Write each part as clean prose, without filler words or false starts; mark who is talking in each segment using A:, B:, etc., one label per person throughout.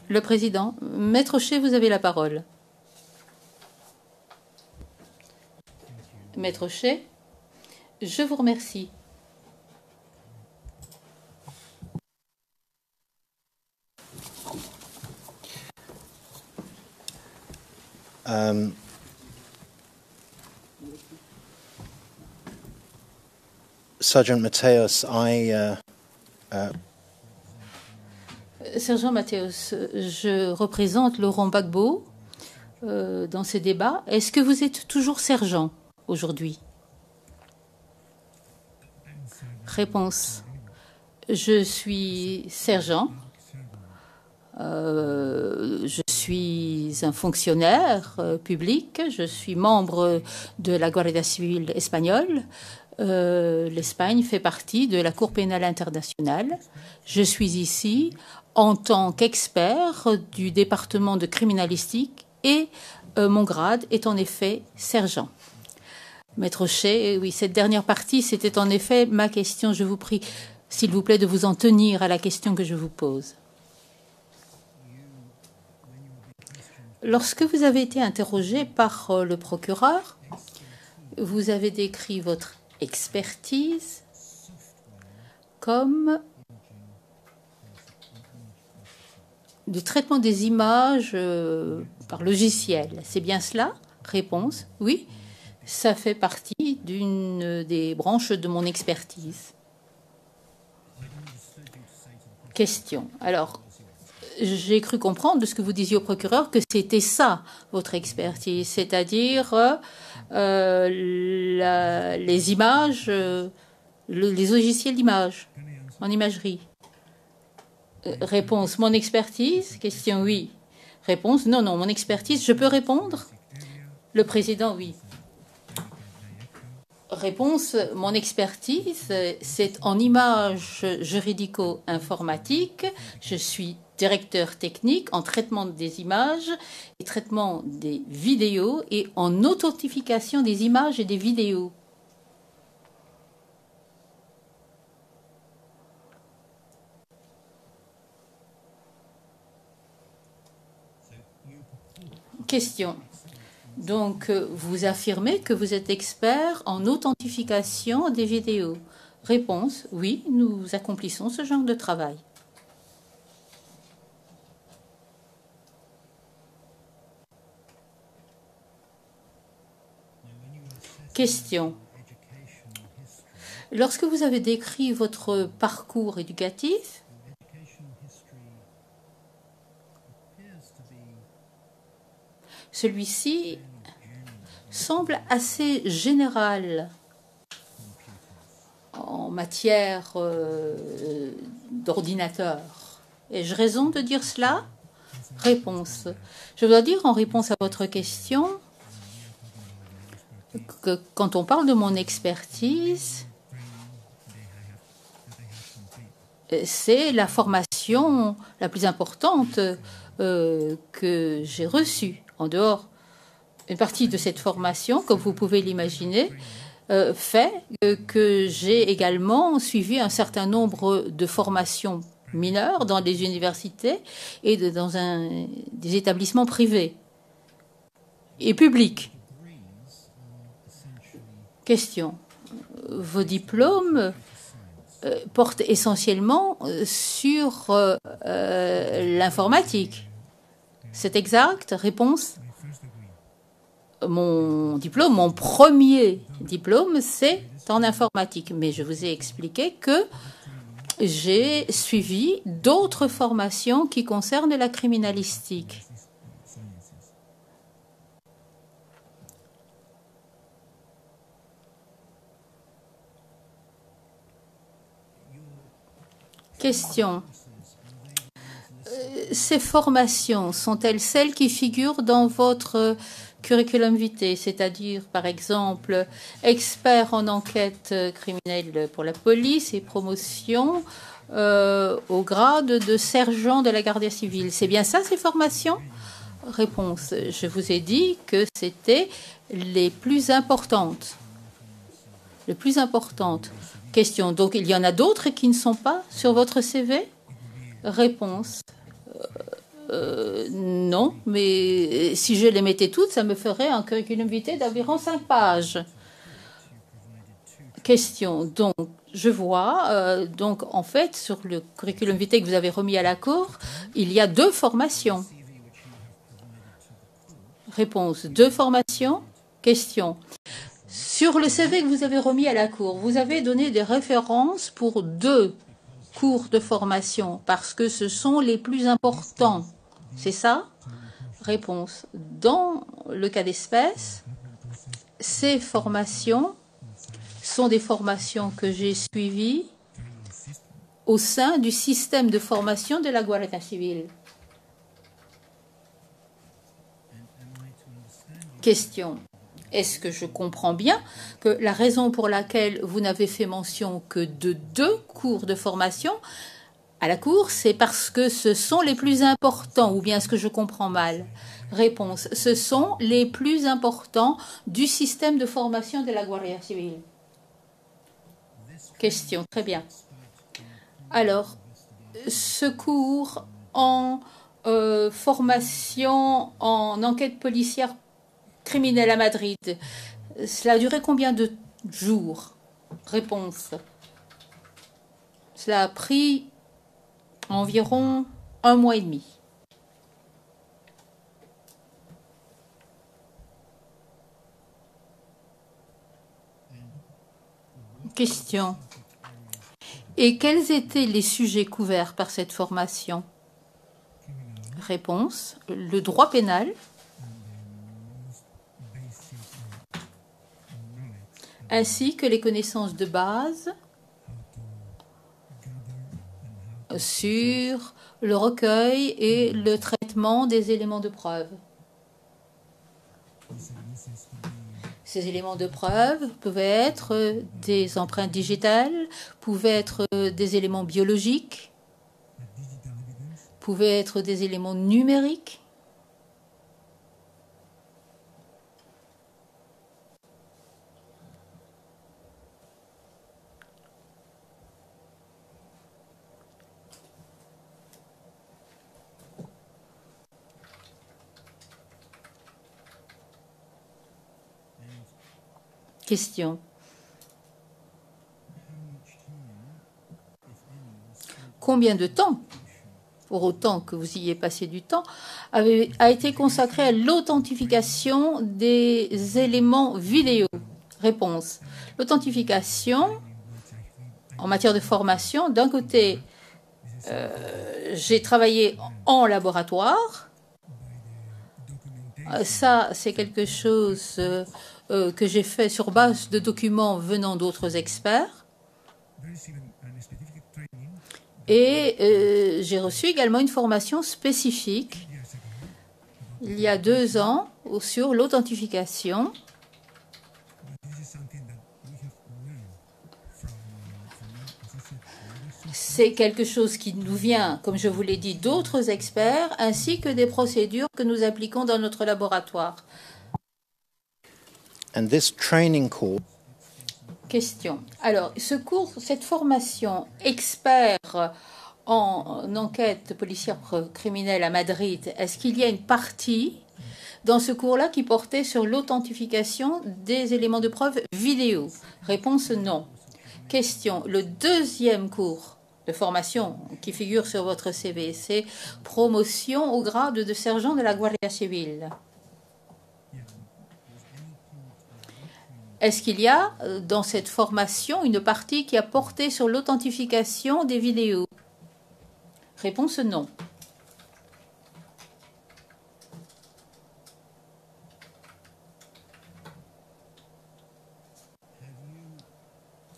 A: Le président, Maître Shea, vous avez la parole. Maître Shea, je vous remercie.
B: Sergeant Mateos,
A: Sergent Mateos, je représente Laurent Gbagbo dans ces débats. Est-ce que vous êtes toujours sergent aujourd'hui? Réponse. Je suis sergent. Je suis un fonctionnaire public. Je suis membre de la Guardia Civil espagnole. L'Espagne fait partie de la Cour pénale internationale. Je suis ici en tant qu'expert du département de criminalistique et mon grade est en effet sergent. Maître Shea, oui, cette dernière partie, c'était en effet ma question. Je vous prie, s'il vous plaît, de vous en tenir à la question que je vous pose. Lorsque vous avez été interrogé par le procureur, vous avez décrit votre expertise comme du traitement des images par logiciel. C'est bien cela? Réponse, oui. Ça fait partie d'une des branches de mon expertise. Question. Alors, j'ai cru comprendre de ce que vous disiez au procureur que c'était ça, votre expertise, c'est-à-dire les images, les logiciels d'image, en imagerie. Réponse, mon expertise? Question, oui. Réponse, non, mon expertise, je peux répondre? Le président, oui. Réponse, mon expertise, c'est en images juridico-informatiques. Je suis directeur technique en traitement des images et traitement des vidéos et en authentification des images et des vidéos. Question. Donc, vous affirmez que vous êtes expert en authentification des vidéos. Réponse, oui, nous accomplissons ce genre de travail. Question. Lorsque vous avez décrit votre parcours éducatif, celui-ci semble assez général en matière d'ordinateur. Ai-je raison de dire cela? Réponse. Je dois dire en réponse à votre question que quand on parle de mon expertise, c'est la formation la plus importante que j'ai reçue. En dehors, une partie de cette formation, comme vous pouvez l'imaginer, fait que j'ai également suivi un certain nombre de formations mineures dans des universités et dans des établissements privés et publics. Question. Vos diplômes portent essentiellement sur l'informatique. C'est exact? Réponse. Mon diplôme, mon premier diplôme, c'est en informatique. Mais je vous ai expliqué que j'ai suivi d'autres formations qui concernent la criminalistique. Question. Ces formations sont-elles celles qui figurent dans votre curriculum vitae, c'est-à-dire, par exemple, expert en enquête criminelle pour la police et promotion au grade de sergent de la Guardia Civile? C'est bien ça, ces formations? Réponse. Je vous ai dit que c'était les plus importantes. Les plus importantes. Question. Donc, il y en a d'autres qui ne sont pas sur votre CV? Réponse. Non, mais si je les mettais toutes, ça me ferait un curriculum vitae d'environ 5 pages. Question. Donc, je vois, donc en fait, sur le curriculum vitae que vous avez remis à la Cour, il y a 2 formations. Réponse. 2 formations. Question. Sur le CV que vous avez remis à la Cour, vous avez donné des références pour 2 cours de formation parce que ce sont les plus importants. C'est ça? Réponse. Dans le cas d'espèce, ces formations sont des formations que j'ai suivies au sein du système de formation de la Guardia Civil. Question. Est-ce que je comprends bien que la raison pour laquelle vous n'avez fait mention que de 2 cours de formation à la Cour, c'est parce que ce sont les plus importants, ou bien est-ce que je comprends mal? Réponse. Ce sont les plus importants du système de formation de la Guardia Civil. Question. Très bien. Alors, ce cours en formation en enquête policière criminelle à Madrid, cela a duré combien de jours? Réponse. Cela a pris environ 1 mois et demi. Question. Et quels étaient les sujets couverts par cette formation? Réponse. Le droit pénal, ainsi que les connaissances de base sur le recueil et le traitement des éléments de preuve. Ces éléments de preuve pouvaient être des empreintes digitales, pouvaient être des éléments biologiques, pouvaient être des éléments numériques. Question. Combien de temps, pour autant que vous y ayez passé du temps, a été consacré à l'authentification des éléments vidéo? Réponse. L'authentification, en matière de formation, d'un côté, j'ai travaillé en laboratoire. Ça, c'est quelque chose que j'ai fait sur base de documents venant d'autres experts. Et j'ai reçu également une formation spécifique il y a 2 ans sur l'authentification. C'est quelque chose qui nous vient, comme je vous l'ai dit, d'autres experts, ainsi que des procédures que nous appliquons dans notre laboratoire.
B: And this training course
A: Question. Alors, ce cours, cette formation expert en enquête policière criminelle à Madrid, est-ce qu'il y a une partie dans ce cours-là qui portait sur l'authentification des éléments de preuve vidéo? Réponse non. Question. Le 2e cours de formation qui figure sur votre CV, c'est promotion au grade de sergent de la Guardia Civil. Est-ce qu'il y a dans cette formation une partie qui a porté sur l'authentification des vidéos? Réponse non.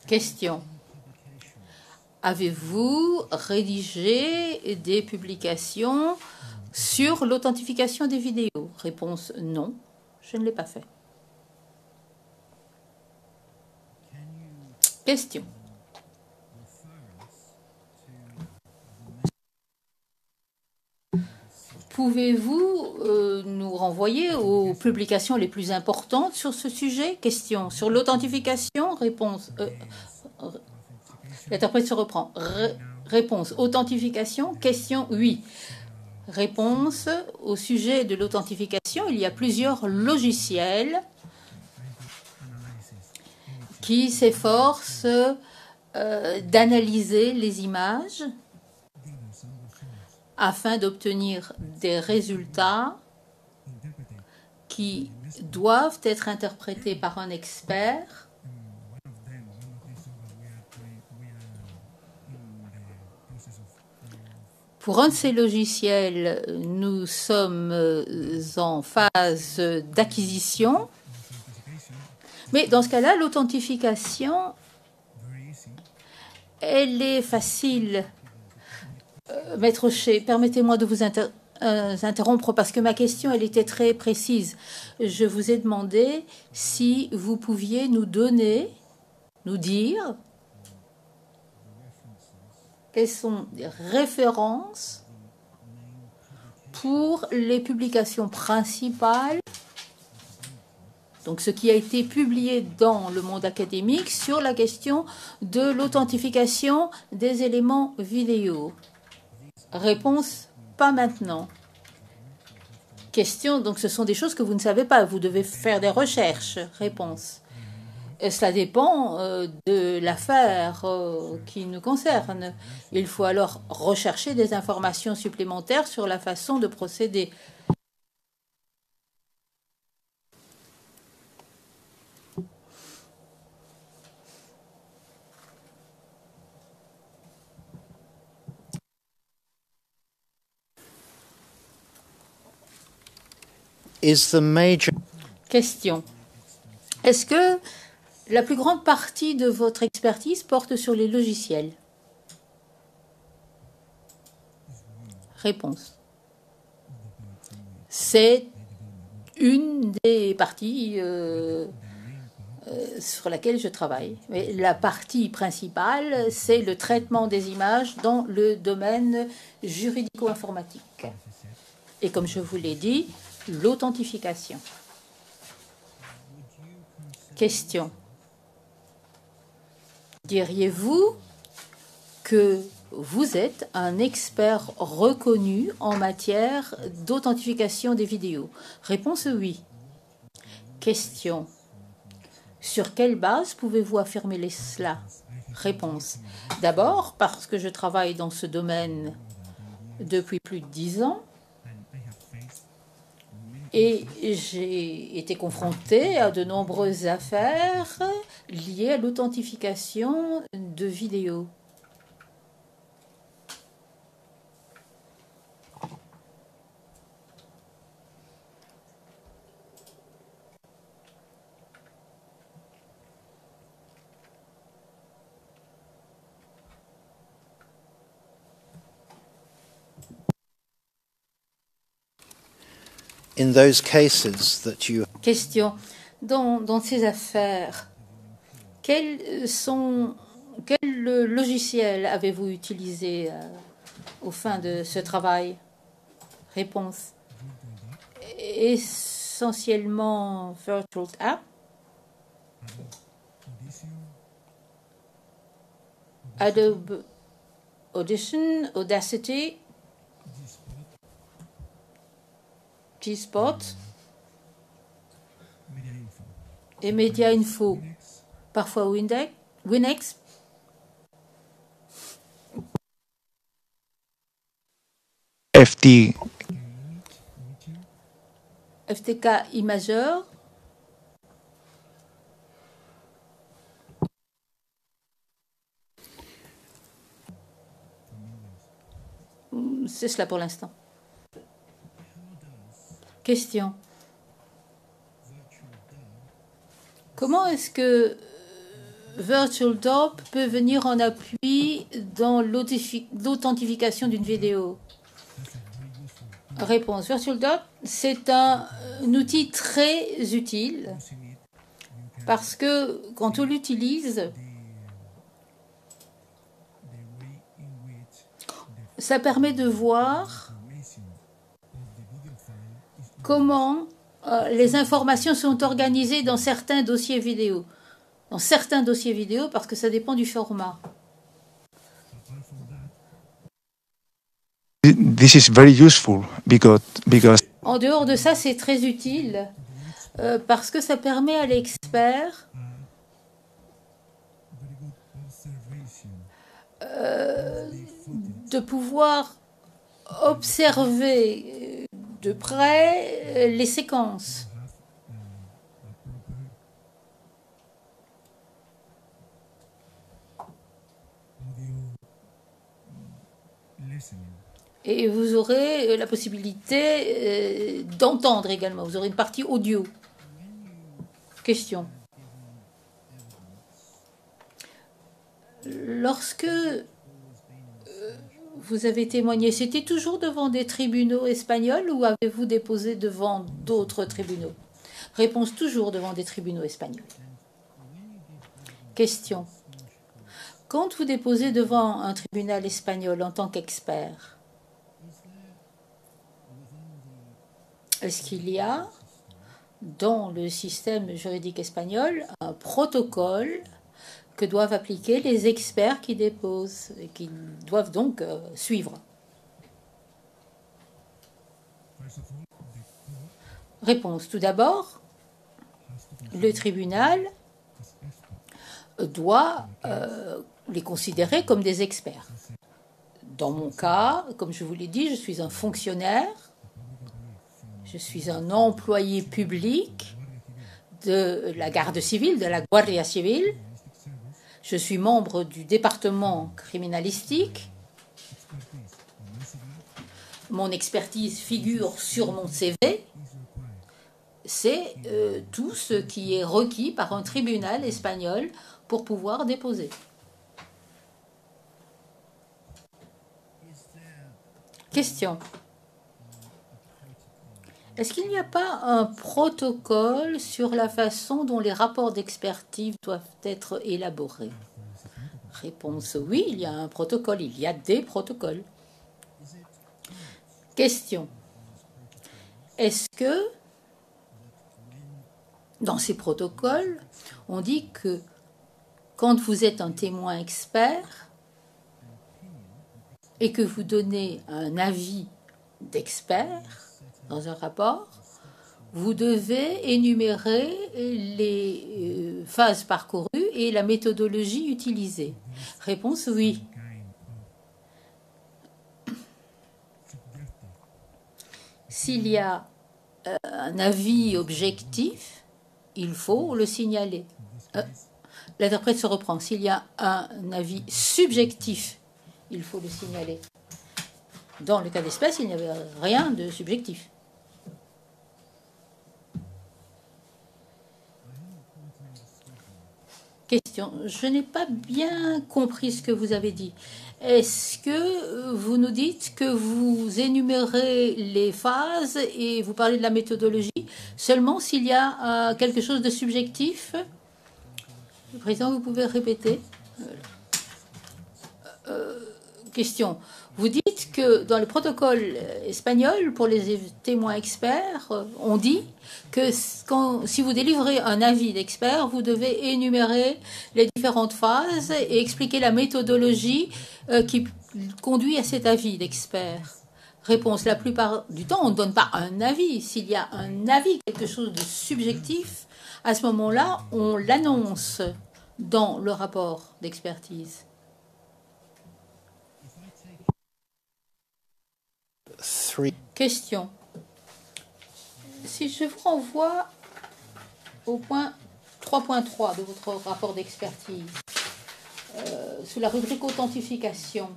A: Question. Avez-vous rédigé des publications sur l'authentification des vidéos? Réponse non, je ne l'ai pas fait. Question. Pouvez-vous nous renvoyer aux publications les plus importantes sur ce sujet? Question. Sur l'authentification? Réponse. L'interprète se reprend. Réponse, authentification, question, oui. Réponse, au sujet de l'authentification, il y a plusieurs logiciels qui s'efforcent d'analyser les images afin d'obtenir des résultats qui doivent être interprétés par un expert. Pour un de ces logiciels, nous sommes en phase d'acquisition. Mais dans ce cas-là, l'authentification, elle est facile. Maître Shea, permettez-moi de vous interrompre parce que ma question, elle était très précise. Je vous ai demandé si vous pouviez nous dire quelles sont les références pour les publications principales, donc ce qui a été publié dans le monde académique sur la question de l'authentification des éléments vidéo. Réponse, pas maintenant. Question, donc ce sont des choses que vous ne savez pas, vous devez faire des recherches. Réponse. Cela dépend de l'affaire qui nous concerne. Il faut alors rechercher des informations supplémentaires sur la façon de procéder.
B: Is the major...
A: Question. Est-ce que la plus grande partie de votre expertise porte sur les logiciels? Réponse. C'est une des parties sur laquelle je travaille. Mais la partie principale, c'est le traitement des images dans le domaine juridico-informatique. Et comme je vous l'ai dit, l'authentification. Question. Diriez-vous que vous êtes un expert reconnu en matière d'authentification des vidéos? Réponse oui. Question. Sur quelle base pouvez-vous affirmer cela? Réponse. D'abord, parce que je travaille dans ce domaine depuis plus de 10 ans et j'ai été confrontée à de nombreuses affaires liées à l'authentification de vidéos.
B: In those cases that you...
A: Question. Dans ces affaires, quel logiciel avez-vous utilisé au fin de ce travail? Réponse. Essentiellement Virtual App, Adobe Audition, Audacity, G-Spot et Media Info, parfois Winx. FTK Imager. C'est cela pour l'instant. Question. Comment est-ce que VirtualDOP peut venir en appui dans l'authentification d'une vidéo? Réponse. VirtualDOP, c'est un outil très utile parce que quand on l'utilise, ça permet de voir comment les informations sont organisées dans certains dossiers vidéo. Dans certains dossiers vidéo, parce que ça dépend du format.
C: this is very useful because
A: En dehors de ça, c'est très utile parce que ça permet à l'expert de pouvoir observer de près les séquences. Et vous aurez la possibilité d'entendre également. Vous aurez une partie audio. Question. Lorsque vous avez témoigné, c'était toujours devant des tribunaux espagnols ou avez-vous déposé devant d'autres tribunaux? Réponse: toujours devant des tribunaux espagnols. Question. Quand vous déposez devant un tribunal espagnol en tant qu'expert, est-ce qu'il y a dans le système juridique espagnol un protocole que doivent appliquer les experts qui déposent et qui doivent donc suivre? Réponse. Tout d'abord, le tribunal doit les considérer comme des experts. Dans mon cas, comme je vous l'ai dit, je suis un fonctionnaire, je suis un employé public de la garde civile, de la Guardia Civil. Je suis membre du département criminalistique. Mon expertise figure sur mon CV. C'est tout ce qui est requis par un tribunal espagnol pour pouvoir déposer. Question. Est-ce qu'il n'y a pas un protocole sur la façon dont les rapports d'expertise doivent être élaborés? Réponse: oui, il y a un protocole, il y a des protocoles. Question. Est-ce que dans ces protocoles, on dit que quand vous êtes un témoin expert et que vous donnez un avis d'expert dans un rapport, vous devez énumérer les phases parcourues et la méthodologie utilisée? Réponse: oui. S'il y a un avis objectif, il faut le signaler. L'interprète se reprend. S'il y a un avis subjectif, il faut le signaler. Dans le cas d'espèce, il n'y avait rien de subjectif. Question. Je n'ai pas bien compris ce que vous avez dit. Est-ce que vous nous dites que vous énumérez les phases et vous parlez de la méthodologie seulement s'il y a quelque chose de subjectif? Le président, vous pouvez répéter? Question. Vous dites que dans le protocole espagnol, pour les témoins experts, on dit que si vous délivrez un avis d'expert, vous devez énumérer les différentes phases et expliquer la méthodologie qui conduit à cet avis d'expert. Réponse. La plupart du temps, on ne donne pas un avis. S'il y a un avis, quelque chose de subjectif, à ce moment-là, on l'annonce dans le rapport d'expertise. Question. Si je vous renvoie au point 3.3 de votre rapport d'expertise, sous la rubrique authentification,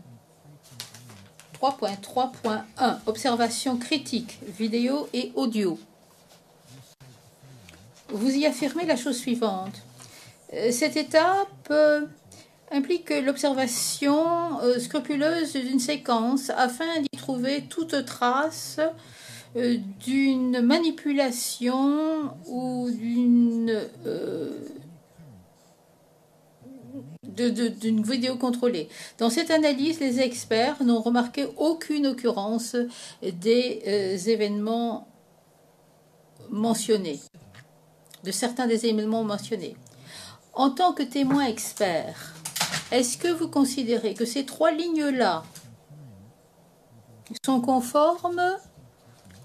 A: 3.3.1, observation critique, vidéo et audio. Vous y affirmez la chose suivante. Cette étape implique l'observation scrupuleuse d'une séquence afin d'y trouver toute trace d'une manipulation ou d'une vidéo contrôlée. Dans cette analyse, les experts n'ont remarqué aucune occurrence des événements mentionnés, de certains des événements mentionnés. En tant que témoin expert, est-ce que vous considérez que ces trois lignes-là sont conformes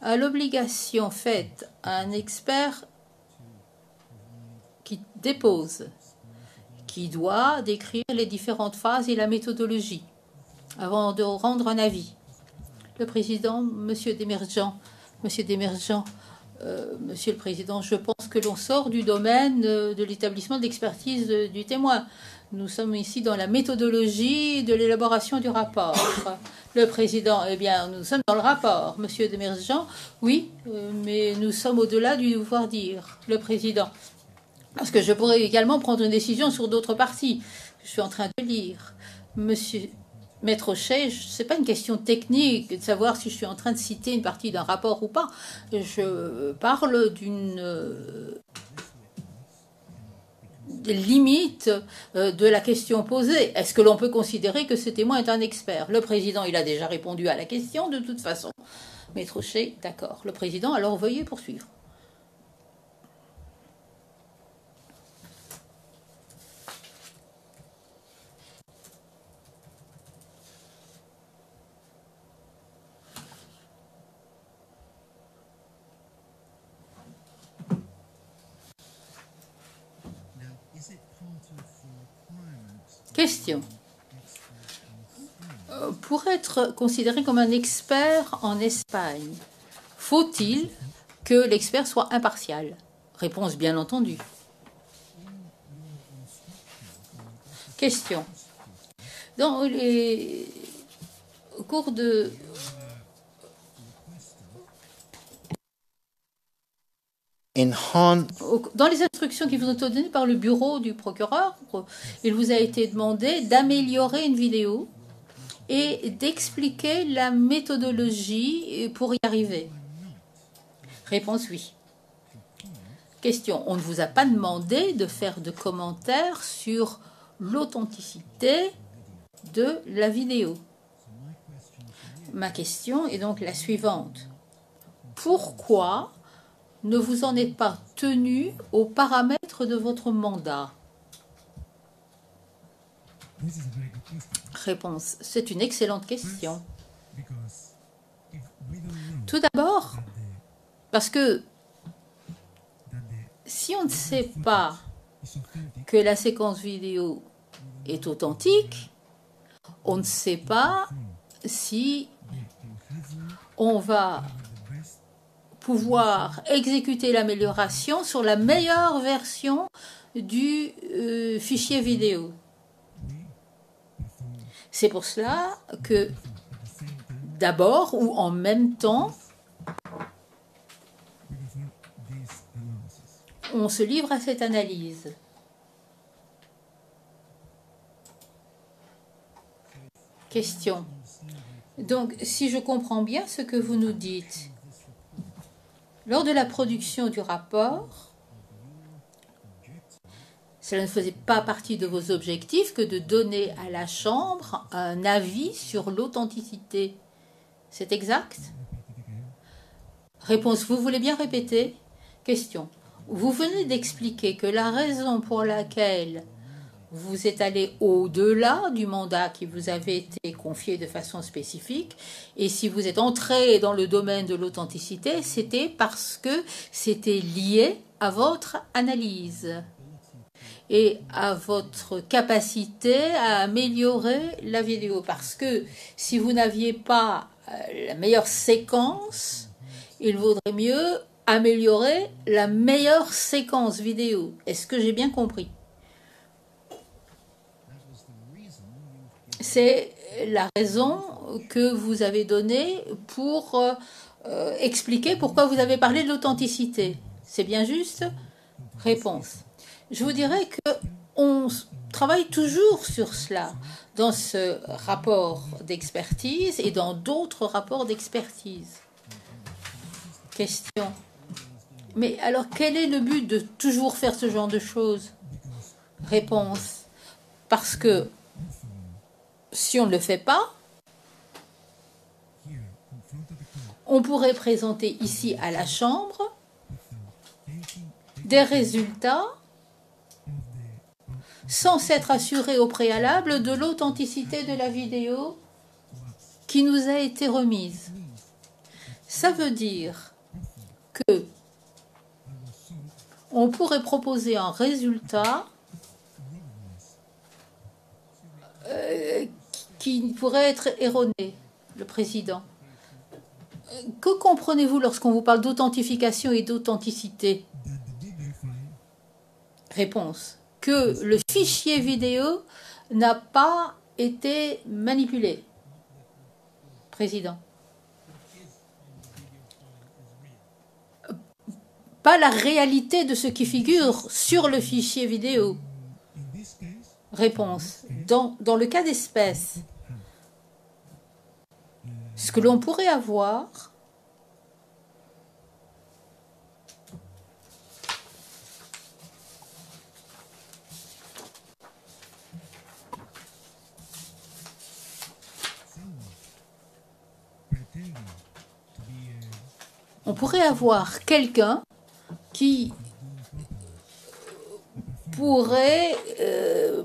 A: à l'obligation faite à un expert qui dépose, qui doit décrire les différentes phases et la méthodologie avant de rendre un avis. Le président, Monsieur Demergent, Monsieur le Président, je pense que l'on sort du domaine de l'établissement d'expertise du témoin. Nous sommes ici dans la méthodologie de l'élaboration du rapport. Le Président, eh bien, nous sommes dans le rapport. Monsieur Demergent, oui, mais nous sommes au-delà du devoir dire. Le Président, parce que je pourrais également prendre une décision sur d'autres parties. Je suis en train de lire. Monsieur Maître Auchet, ce n'est pas une question technique de savoir si je suis en train de citer une partie d'un rapport ou pas. Je parle d'une limite de la question posée. Est-ce que l'on peut considérer que ce témoin est un expert? Le Président, il a déjà répondu à la question de toute façon. Maître Auchet, d'accord. Le Président, alors veuillez poursuivre. Question. Pour être considéré comme un expert en Espagne, faut-il que l'expert soit impartial? Réponse bien entendu. Question. Dans les cours de... Dans les instructions qui vous ont été données par le bureau du procureur, il vous a été demandé d'améliorer une vidéo et d'expliquer la méthodologie pour y arriver. Réponse oui. Question. On ne vous a pas demandé de faire de commentaires sur l'authenticité de la vidéo. Ma question est donc la suivante. Pourquoi ne vous en êtes pas tenu aux paramètres de votre mandat? Réponse. C'est une excellente question. Tout d'abord, parce que si on ne sait pas que la séquence vidéo est authentique, on ne sait pas si on va pouvoir exécuter l'amélioration sur la meilleure version du fichier vidéo. C'est pour cela que d'abord ou en même temps, on se livre à cette analyse. Question. Donc, si je comprends bien ce que vous nous dites, lors de la production du rapport, cela ne faisait pas partie de vos objectifs que de donner à la Chambre un avis sur l'authenticité. C'est exact? Réponse. Vous voulez bien répéter? Question. Vous venez d'expliquer que la raison pour laquelle vous êtes allé au-delà du mandat qui vous avait été confié de façon spécifique, et si vous êtes entré dans le domaine de l'authenticité, c'était parce que c'était lié à votre analyse et à votre capacité à améliorer la vidéo. Parce que si vous n'aviez pas la meilleure séquence, il vaudrait mieux améliorer la meilleure séquence vidéo. Est-ce que j'ai bien compris? C'est la raison que vous avez donnée pour expliquer pourquoi vous avez parlé de l'authenticité. C'est bien juste? Réponse. Je vous dirais qu'on travaille toujours sur cela dans ce rapport d'expertise et dans d'autres rapports d'expertise. Question. Mais alors, quel est le but de toujours faire ce genre de choses? Réponse. Parce que si on ne le fait pas, on pourrait présenter ici à la Chambre des résultats sans s'être assuré au préalable de l'authenticité de la vidéo qui nous a été remise. Ça veut dire que on pourrait proposer un résultat qui pourrait être erroné, le président. Que comprenez-vous lorsqu'on vous parle d'authentification et d'authenticité? Réponse. Que le fichier vidéo n'a pas été manipulé. Président. Pas la réalité de ce qui figure sur le fichier vidéo. Réponse. Dans le cas d'espèce, ce que l'on pourrait avoir, on pourrait avoir quelqu'un qui pourrait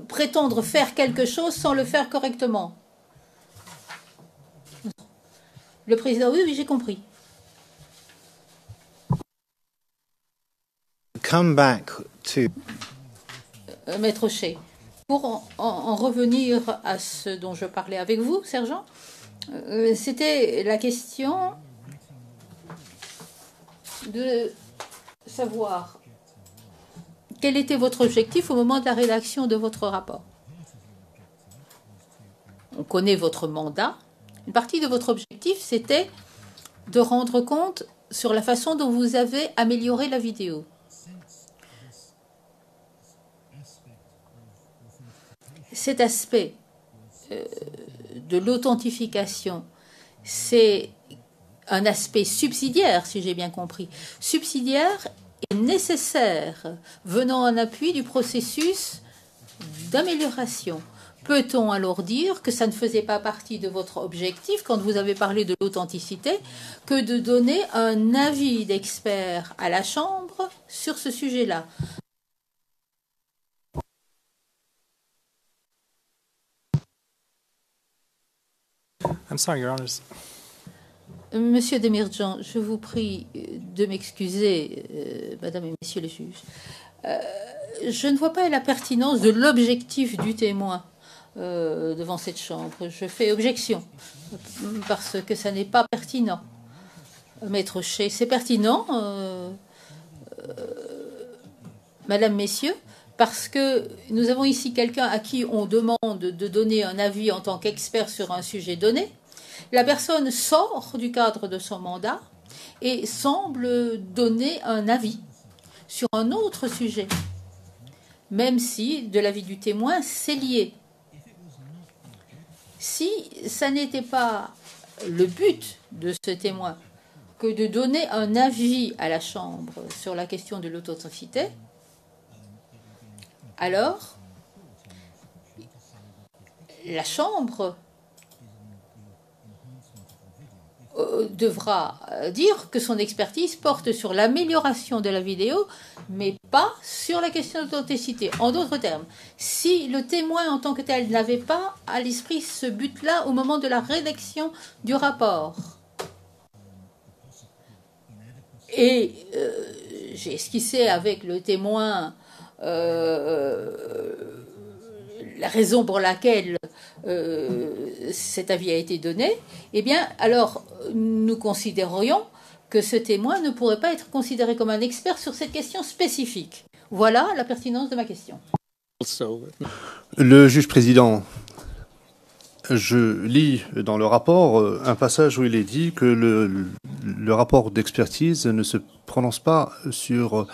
A: prétendre faire quelque chose sans le faire correctement. Le président, oui, j'ai compris.
B: Come back to
A: Maître Shea, pour en revenir à ce dont je parlais avec vous, sergent, c'était la question de savoir quel était votre objectif au moment de la rédaction de votre rapport. On connaît votre mandat. Une partie de votre objectif, c'était de rendre compte sur la façon dont vous avez amélioré la vidéo. Cet aspect de l'authentification, c'est un aspect subsidiaire, si j'ai bien compris. Subsidiaire et nécessaire, venant en appui du processus d'amélioration. Peut-on alors dire que ça ne faisait pas partie de votre objectif, quand vous avez parlé de l'authenticité, que de donner un avis d'expert à la Chambre sur ce sujet-là?
D: I'm sorry, Your Honors.
A: Monsieur Demirjian, je vous prie de m'excuser, Madame et Messieurs les juges. Je ne vois pas la pertinence de l'objectif du témoin devant cette Chambre. Je fais objection parce que ça n'est pas pertinent. Maître Shea, c'est pertinent, Madame, Messieurs, parce que nous avons ici quelqu'un à qui on demande de donner un avis en tant qu'expert sur un sujet donné. La personne sort du cadre de son mandat et semble donner un avis sur un autre sujet, même si, de l'avis du témoin, c'est lié. Si ça n'était pas le but de ce témoin que de donner un avis à la Chambre sur la question de l'authenticité, alors la Chambre devra dire que son expertise porte sur l'amélioration de la vidéo, mais pas sur la question d'authenticité. En d'autres termes, si le témoin en tant que tel n'avait pas à l'esprit ce but-là au moment de la rédaction du rapport, et j'ai esquissé avec le témoin la raison pour laquelle cet avis a été donné, eh bien, alors nous considérerions que ce témoin ne pourrait pas être considéré comme un expert sur cette question spécifique. Voilà la pertinence de ma question.
E: Le juge président, je lis dans le rapport un passage où il est dit que le rapport d'expertise ne se prononce pas sur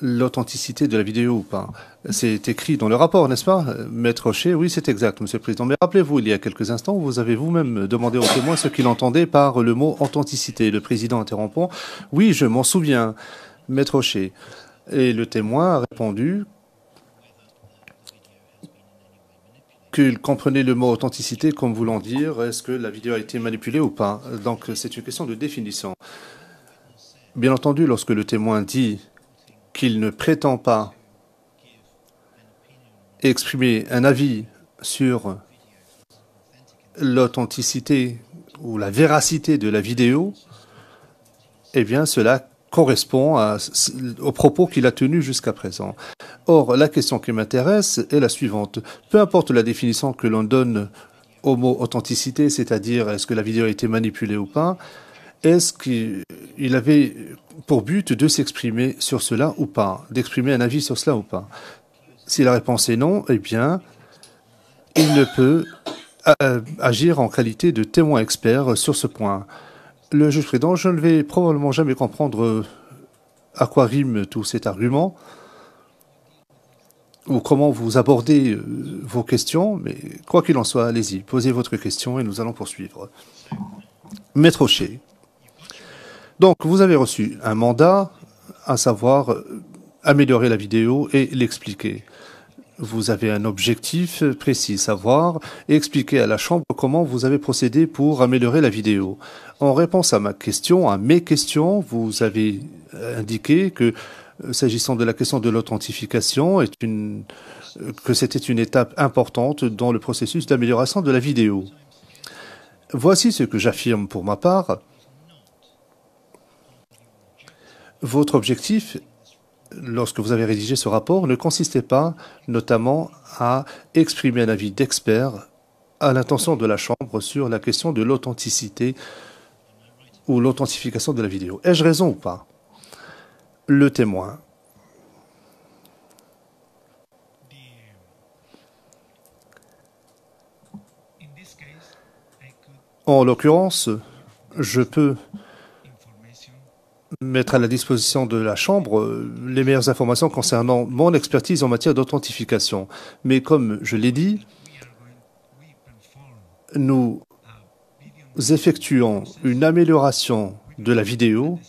E: l'authenticité de la vidéo ou pas. C'est écrit dans le rapport, n'est-ce pas, Maître Shea? Oui, c'est exact, Monsieur le Président. Mais rappelez-vous, il y a quelques instants, vous avez vous-même demandé au témoin ce qu'il entendait par le mot authenticité. Le Président interrompant, oui, je m'en souviens, Maître Shea. Et le témoin a répondu qu'il comprenait le mot authenticité comme voulant dire est-ce que la vidéo a été manipulée ou pas. Donc c'est une question de définition. Bien entendu, lorsque le témoin dit qu'il ne prétend pas exprimer un avis sur l'authenticité ou la véracité de la vidéo, eh bien, cela correspond aux propos qu'il a tenus jusqu'à présent. Or, la question qui m'intéresse est la suivante. Peu importe la définition que l'on donne au mot authenticité, c'est-à-dire est-ce que la vidéo a été manipulée ou pas, est-ce qu'il avait pour but de s'exprimer sur cela ou pas, d'exprimer un avis sur cela ou pas? Si la réponse est non, eh bien, il ne peut agir en qualité de témoin expert sur ce point. Le juge président, je ne vais probablement jamais comprendre à quoi rime tout cet argument ou comment vous abordez vos questions, mais quoi qu'il en soit, allez-y, posez votre question et nous allons poursuivre. Maître O'Shea. Donc, vous avez reçu un mandat, à savoir améliorer la vidéo et l'expliquer. Vous avez un objectif précis, savoir et expliquer à la Chambre comment vous avez procédé pour améliorer la vidéo. En réponse à mes questions, vous avez indiqué que, s'agissant de la question de l'authentification, que c'était une étape importante dans le processus d'amélioration de la vidéo. Voici ce que j'affirme pour ma part. Votre objectif, lorsque vous avez rédigé ce rapport, ne consistait pas notamment à exprimer un avis d'expert à l'intention de la Chambre sur la question de l'authenticité ou l'authentification de la vidéo. Ai-je raison ou pas? Le témoin. En l'occurrence, je peux mettre à la disposition de la Chambre les meilleures informations concernant mon expertise en matière d'authentification. Mais comme je l'ai dit, nous effectuons une amélioration de la vidéo,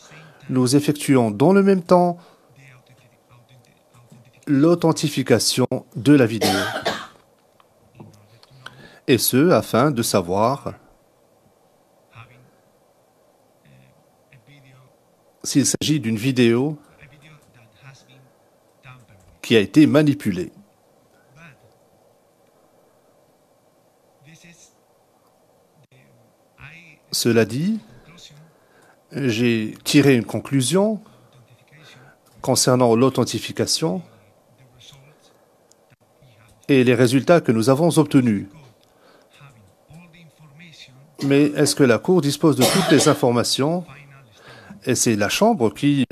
E: nous effectuons dans le même temps l'authentification de la vidéo. Et ce, afin de savoir s'il s'agit d'une vidéo qui a été manipulée. Cela dit, j'ai tiré une conclusion concernant l'authentification et les résultats que nous avons obtenus. Mais est-ce que la Cour dispose de toutes les informations? Et c'est la Chambre qui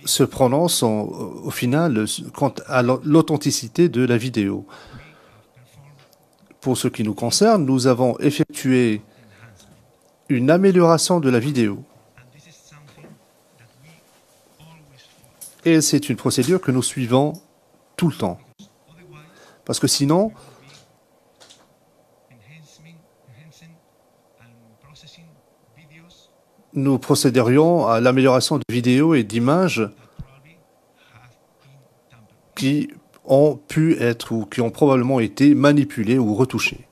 E: se prononce au final quant à l'authenticité de la vidéo. Pour ce qui nous concerne, nous avons effectué une amélioration de la vidéo. Et c'est une procédure que nous suivons tout le temps. Parce que sinon, nous procéderions à l'amélioration de vidéos et d'images qui ont pu être ou qui ont probablement été manipulées ou retouchées.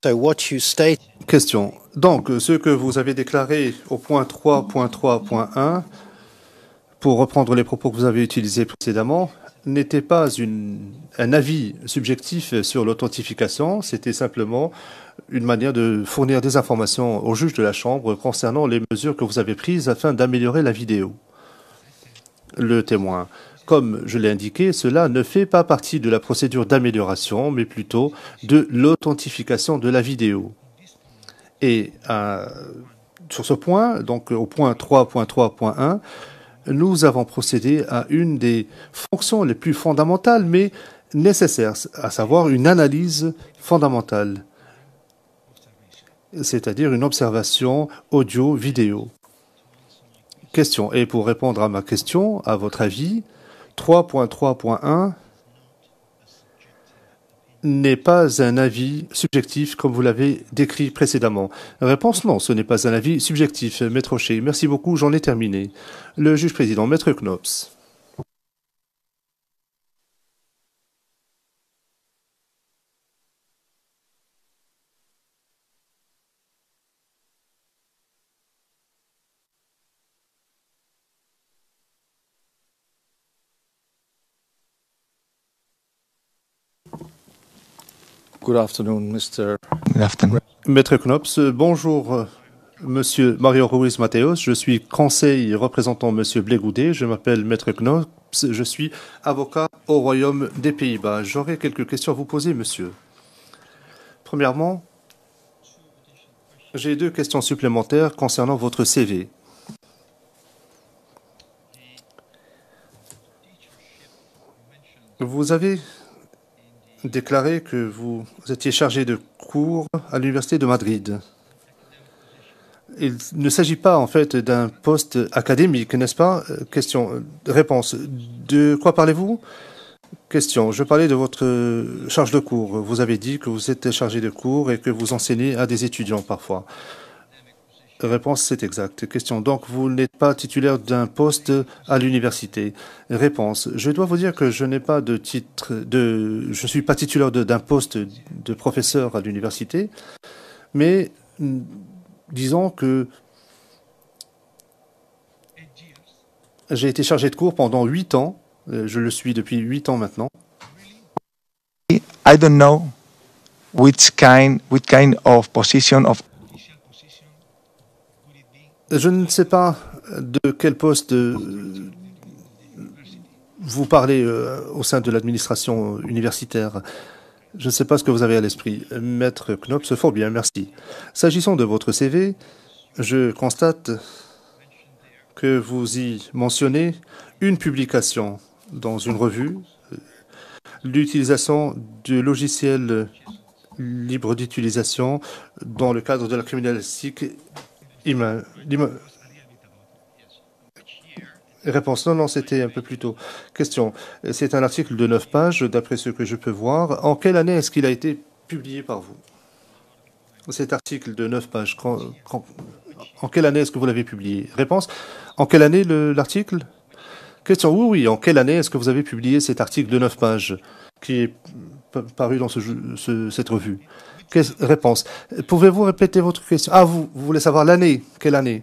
B: So what you state...
E: Question. Donc, ce que vous avez déclaré au point 3.3.1, pour reprendre les propos que vous avez utilisés précédemment, n'était pas un avis subjectif sur l'authentification, c'était simplement une manière de fournir des informations au juge de la Chambre concernant les mesures que vous avez prises afin d'améliorer la vidéo. Le témoin. Comme je l'ai indiqué, cela ne fait pas partie de la procédure d'amélioration, mais plutôt de l'authentification de la vidéo. Et sur ce point, donc au point 3.3.1, nous avons procédé à une des fonctions les plus fondamentales, mais nécessaires, à savoir une analyse fondamentale, c'est-à-dire une observation audio-vidéo. Question. Et pour répondre à ma question, à votre avis, 3.3.1 n'est pas un avis subjectif comme vous l'avez décrit précédemment. Réponse non, ce n'est pas un avis subjectif. Maître O'Shea, merci beaucoup, j'en ai terminé. Le juge président, Maître Knops.
B: Good afternoon, Mr.
C: Good afternoon.
E: Maître Knops, bonjour, Monsieur Mario Ruiz Mateos. Je suis conseil représentant Monsieur Blégoudet. Je m'appelle Maître Knops. Je suis avocat au Royaume des Pays-Bas. J'aurais quelques questions à vous poser, monsieur. Premièrement, j'ai 2 questions supplémentaires concernant votre CV. Vous avez déclaré que vous étiez chargé de cours à l'Université de Madrid. Il ne s'agit pas en fait d'un poste académique, n'est-ce pas? Question, réponse. De quoi parlez-vous? Question, je parlais de votre charge de cours. Vous avez dit que vous êtes chargé de cours et que vous enseignez à des étudiants parfois. Réponse, c'est exact. Question, donc vous n'êtes pas titulaire d'un poste à l'université. Réponse, je dois vous dire que je n'ai pas de titre je suis pas titulaire d'un poste de professeur à l'université, mais disons que j'ai été chargé de cours pendant 8 ans. Je le suis depuis 8 ans maintenant.
C: I don't know which kind of position of
E: Je ne sais pas de quel poste vous parlez au sein de l'administration universitaire. Je ne sais pas ce que vous avez à l'esprit. Maître Knops, fort bien, merci. S'agissant de votre CV, je constate que vous y mentionnez une publication dans une revue, l'utilisation de logiciels libres d'utilisation dans le cadre de la criminalistique. Réponse, non, c'était un peu plus tôt. Question, c'est un article de 9 pages, d'après ce que je peux voir. En quelle année est-ce qu'il a été publié par vous? Cet article de 9 pages, en quelle année est-ce que vous l'avez publié? Réponse, en quelle année l'article? Question, oui, en quelle année est-ce que vous avez publié cet article de 9 pages qui est paru dans cette revue? Réponse, pouvez-vous répéter votre question? Ah, vous voulez savoir l'année? Quelle année?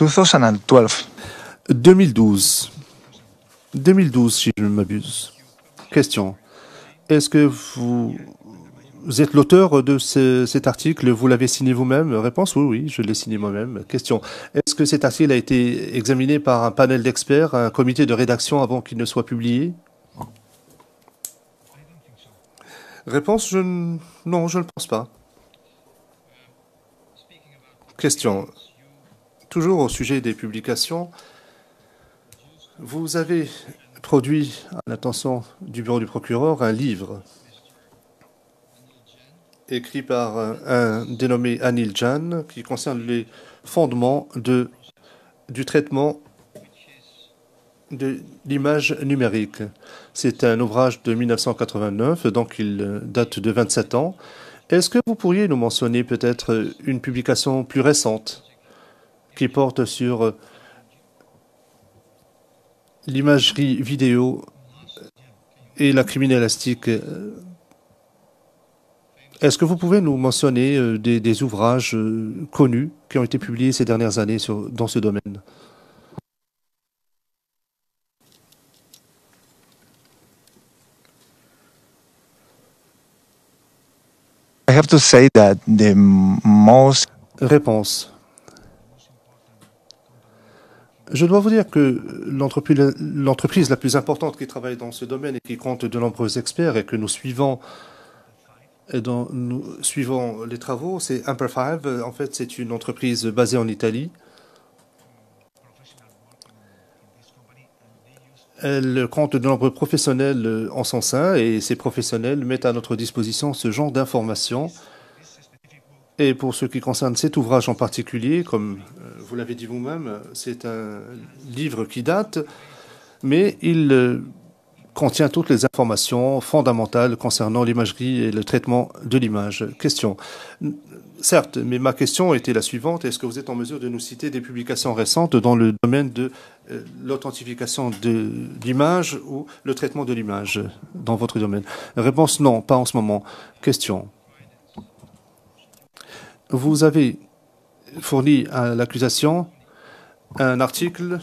C: 2012.
E: 2012. 2012, si je ne m'abuse. Question. Est-ce que vous êtes l'auteur de cet article? Vous l'avez signé vous-même? Réponse, oui, je l'ai signé moi-même. Question. Est-ce que cet article a été examiné par un panel d'experts, un comité de rédaction avant qu'il ne soit publié? Réponse, non, je ne pense pas. Question. Toujours au sujet des publications, vous avez produit à l'attention du bureau du procureur un livre écrit par un dénommé Anil Jain qui concerne les fondements du traitement de l'image numérique. C'est un ouvrage de 1989, donc il date de 27 ans. Est-ce que vous pourriez nous mentionner peut-être une publication plus récente qui porte sur l'imagerie vidéo et la criminalistique? Est-ce que vous pouvez nous mentionner des ouvrages connus qui ont été publiés ces dernières années dans ce domaine?
C: I have to say that the most
E: Réponse. Je dois vous dire que l'entreprise la plus importante qui travaille dans ce domaine et qui compte de nombreux experts et que nous suivons et dont nous suivons les travaux, c'est Amper5. En fait, c'est une entreprise basée en Italie. Elle compte de nombreux professionnels en son sein et ces professionnels mettent à notre disposition ce genre d'informations. Et pour ce qui concerne cet ouvrage en particulier, comme vous l'avez dit vous-même, c'est un livre qui date, mais il contient toutes les informations fondamentales concernant l'imagerie et le traitement de l'image. Question. Certes, mais ma question était la suivante. Est-ce que vous êtes en mesure de nous citer des publications récentes dans le domaine de l'authentification de l'image ou le traitement de l'image dans votre domaine? Réponse non, pas en ce moment. Question. Vous avez fourni à l'accusation un article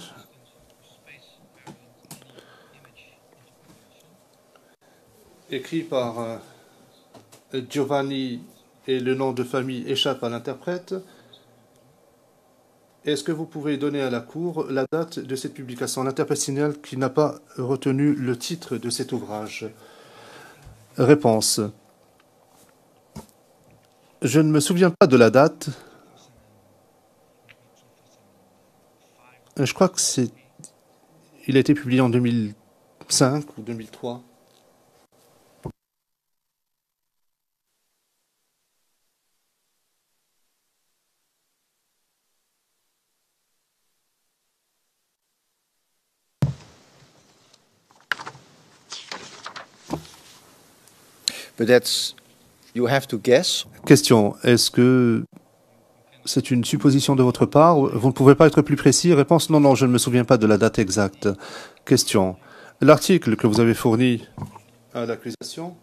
E: écrit par Giovanni et le nom de famille échappe à l'interprète. Est-ce que vous pouvez donner à la Cour la date de cette publication? L'interprète signale qu'il n'a pas retenu le titre de cet ouvrage. Réponse. Je ne me souviens pas de la date. Je crois que il a été publié en 2005 ou 2003.
B: But that's, you have to guess.
E: Question. Est-ce que c'est une supposition de votre part? Vous ne pouvez pas être plus précis? Réponse. Non, non, je ne me souviens pas de la date exacte. Question. L'article que vous avez fourni à l'accusation,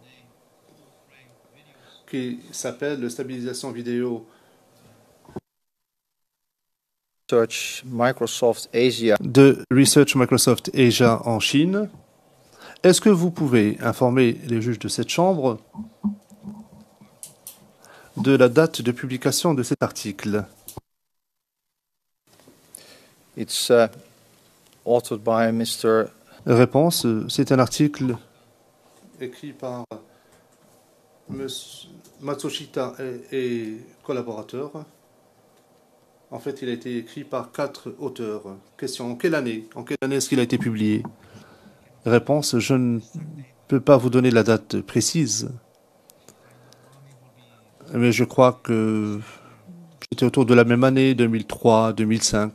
E: qui s'appelle stabilisation vidéo
B: Search Microsoft Asia.
E: de Research Microsoft Asia en Chine. Est-ce que vous pouvez informer les juges de cette Chambre de la date de publication de cet article?
B: It's authored by Mr.
E: Réponse, c'est un article écrit par M. Matsushita et collaborateurs. En fait, il a été écrit par 4 auteurs. Question, en quelle année est-ce qu'il a été publié? Réponse, je ne peux pas vous donner la date précise. Mais je crois que c'était autour de la même année, 2003, 2005.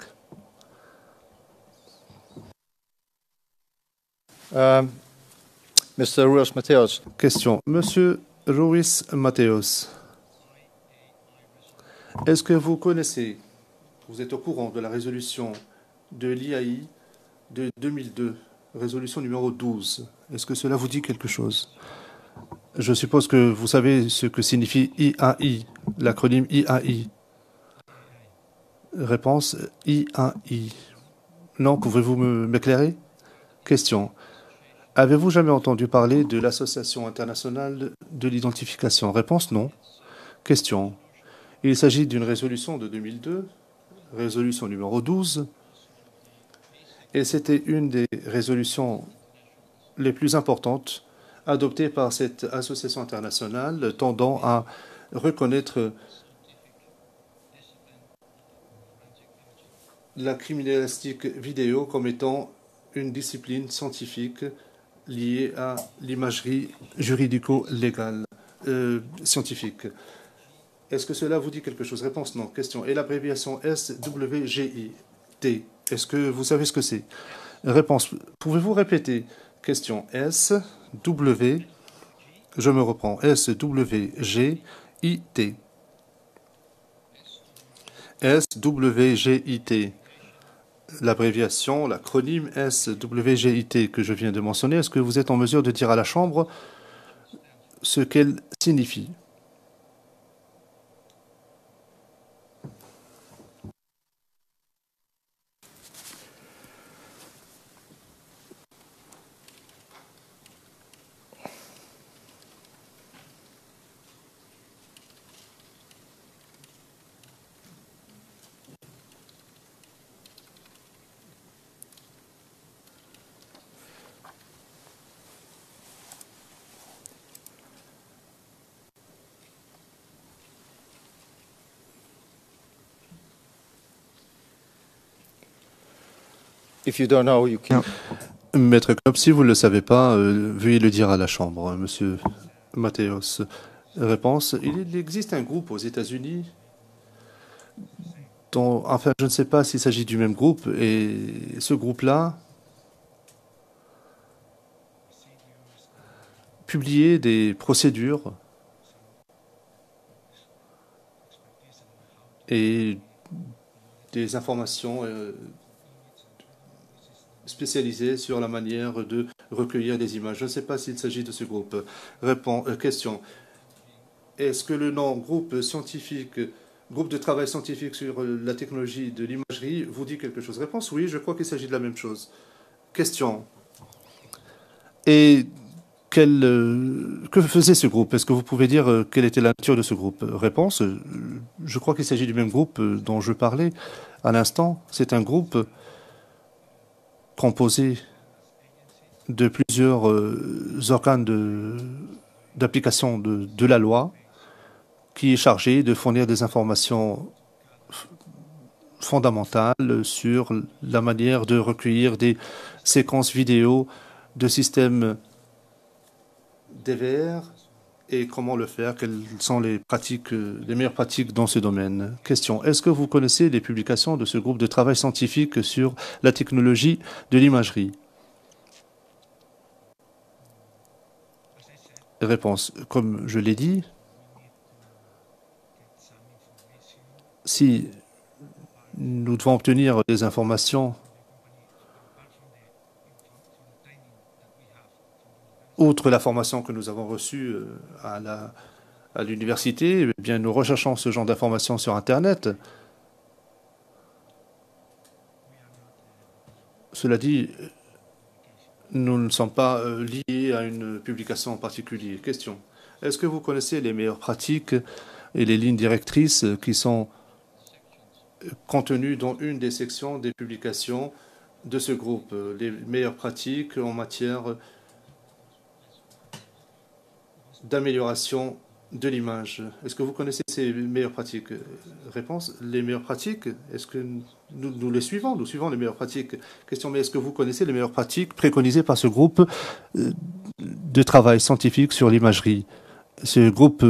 B: Mr. Ruiz Mateos.
E: Question. Monsieur Ruiz Mateos, est-ce que vous connaissez, vous êtes au courant de la résolution de l'IAI de 2002, résolution numéro 12? Est-ce que cela vous dit quelque chose? Je suppose que vous savez ce que signifie IAI, l'acronyme IAI. Réponse, IAI. Non, pouvez-vous m'éclairer? Question. Avez-vous jamais entendu parler de l'Association internationale de l'identification? Réponse, non. Question. Il s'agit d'une résolution de 2002, résolution numéro 12, et c'était une des résolutions les plus importantes adoptées par cette association internationale tendant à reconnaître la criminalistique vidéo comme étant une discipline scientifique liée à l'imagerie juridico-légale scientifique. Est-ce que cela vous dit quelque chose? Réponse non. Question. Et l'abréviation SWGIT, est-ce que vous savez ce que c'est? Réponse. Pouvez-vous répéter? Question. SW, je me reprends, SWGIT. SWGIT. L'abréviation, l'acronyme SWGIT que je viens de mentionner, est-ce que vous êtes en mesure de dire à la Chambre ce qu'elle signifie?
B: If you don't know, you can.
E: Maître Knopp, si vous ne le savez pas, veuillez le dire à la Chambre, Monsieur Mateos. Réponse. Il existe un groupe aux États-Unis dont, enfin, je ne sais pas s'il s'agit du même groupe, et ce groupe-là publiait des procédures et des informations spécialisées sur la manière de recueillir des images. Je ne sais pas s'il s'agit de ce groupe. Question. Est-ce que le nom groupe scientifique, groupe de travail scientifique sur la technologie de l'imagerie vous dit quelque chose? Réponse oui, je crois qu'il s'agit de la même chose. Question. Et Que faisait ce groupe? Est-ce que vous pouvez dire quelle était la nature de ce groupe? Réponse, je crois qu'il s'agit du même groupe dont je parlais à l'instant. C'est un groupe composé de plusieurs organes d'application de la loi qui est chargé de fournir des informations fondamentales sur la manière de recueillir des séquences vidéo de systèmes DVR et comment le faire, quelles sont les meilleures pratiques dans ce domaine. Question, est-ce que vous connaissez les publications de ce groupe de travail scientifique sur la technologie de l'imagerie? Réponse, comme je l'ai dit, si nous devons obtenir des informations outre la formation que nous avons reçue à l'université, eh bien, nous recherchons ce genre d'informations sur Internet. Cela dit, nous ne sommes pas liés à une publication en particulier. Question. Est-ce que vous connaissez les meilleures pratiques et les lignes directrices qui sont contenues dans une des sections des publications de ce groupe? Les meilleures pratiques en matière d'amélioration de l'image. Est-ce que vous connaissez ces meilleures pratiques? Réponse, les meilleures pratiques, est-ce que nous les suivons? Nous suivons les meilleures pratiques. Question, mais est-ce que vous connaissez les meilleures pratiques préconisées par ce groupe de travail scientifique sur l'imagerie? Ce groupe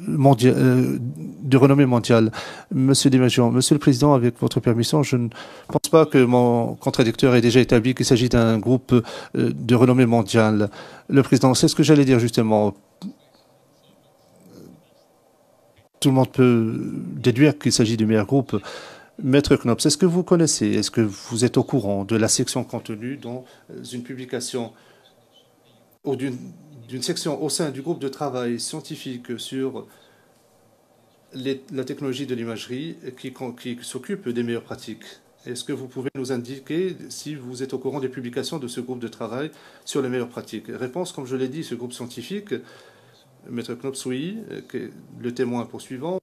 E: mondial, de renommée mondiale. Monsieur Desmagian, Monsieur le Président, avec votre permission, je ne pense pas que mon contradicteur ait déjà établi qu'il s'agit d'un groupe de renommée mondiale. Le Président, c'est ce que j'allais dire justement. Tout le monde peut déduire qu'il s'agit du meilleur groupe. Maître Knops, est-ce que vous connaissez, est-ce que vous êtes au courant de la section contenue dans une publication ou d'une section au sein du groupe de travail scientifique sur la technologie de l'imagerie qui s'occupe des meilleures pratiques? Est-ce que vous pouvez nous indiquer si vous êtes au courant des publications de ce groupe de travail sur les meilleures pratiques? Réponse, comme je l'ai dit, ce groupe scientifique, Maître Knops, oui, le témoin poursuivant,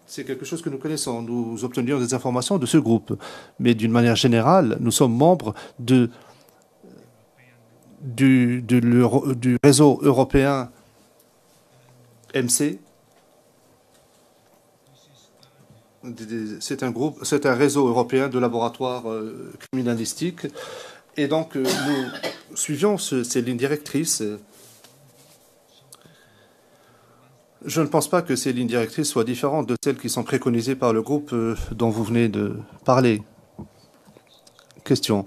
E: c'est quelque chose que nous connaissons. Nous obtenions des informations de ce groupe. Mais d'une manière générale, nous sommes membres du réseau européen MC. C'est un réseau européen de laboratoires criminalistiques. Et donc, nous suivions ces lignes directrices. Je ne pense pas que ces lignes directrices soient différentes de celles qui sont préconisées par le groupe dont vous venez de parler. Question.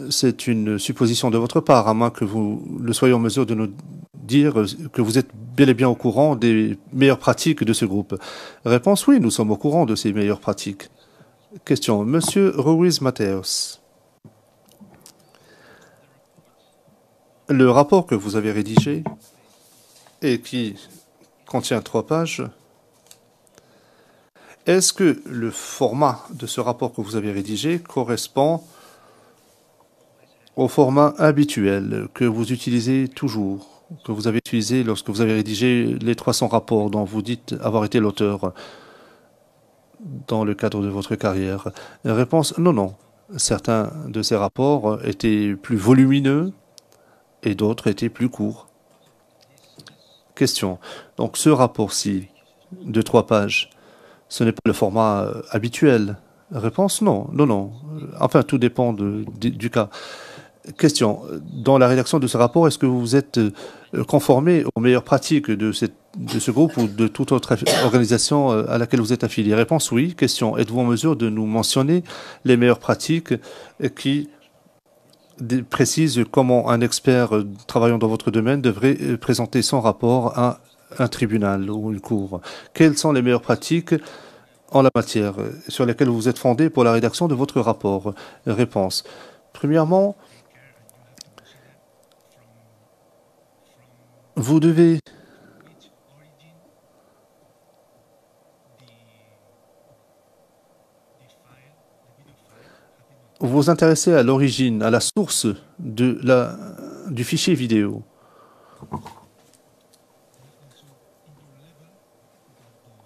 E: C'est une supposition de votre part, à moins que vous le soyez en mesure de nous dire que vous êtes bel et bien au courant des meilleures pratiques de ce groupe. Réponse, oui, nous sommes au courant de ces meilleures pratiques. Question. Monsieur Ruiz Mateos, le rapport que vous avez rédigé et qui contient 3 pages, est-ce que le format de ce rapport que vous avez rédigé correspond au format habituel que vous utilisez toujours, que vous avez utilisé lorsque vous avez rédigé les 300 rapports dont vous dites avoir été l'auteur dans le cadre de votre carrière? Réponse, non, non. Certains de ces rapports étaient plus volumineux et d'autres étaient plus courts. Question. Donc ce rapport-ci de 3 pages, ce n'est pas le format habituel? Réponse, non, non, non. Enfin, tout dépend du cas. Question. Dans la rédaction de ce rapport, est-ce que vous vous êtes conformé aux meilleures pratiques de ce groupe ou de toute autre organisation à laquelle vous êtes affilié? Réponse, oui. Question. Êtes-vous en mesure de nous mentionner les meilleures pratiques qui précise comment un expert travaillant dans votre domaine devrait présenter son rapport à un tribunal ou une cour? Quelles sont les meilleures pratiques en la matière sur lesquelles vous êtes fondé pour la rédaction de votre rapport? Réponse. Premièrement, vous devez vous intéresser à l'origine, à la source du fichier vidéo.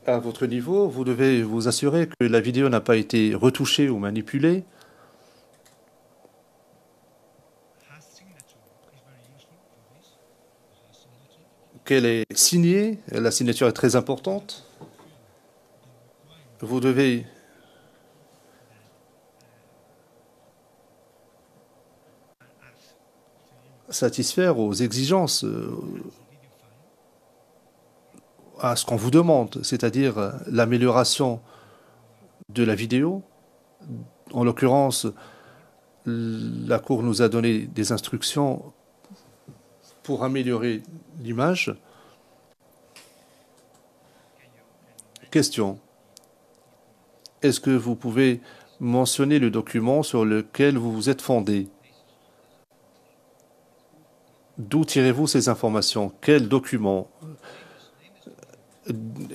E: À votre niveau, vous devez vous assurer que la vidéo n'a pas été retouchée ou manipulée. Qu'elle est signée, la signature est très importante. Vous devez satisfaire aux exigences, à ce qu'on vous demande, c'est-à-dire l'amélioration de la vidéo. En l'occurrence, la Cour nous a donné des instructions pour améliorer l'image. Question. Est-ce que vous pouvez mentionner le document sur lequel vous vous êtes fondé? D'où tirez-vous ces informations? Quel document?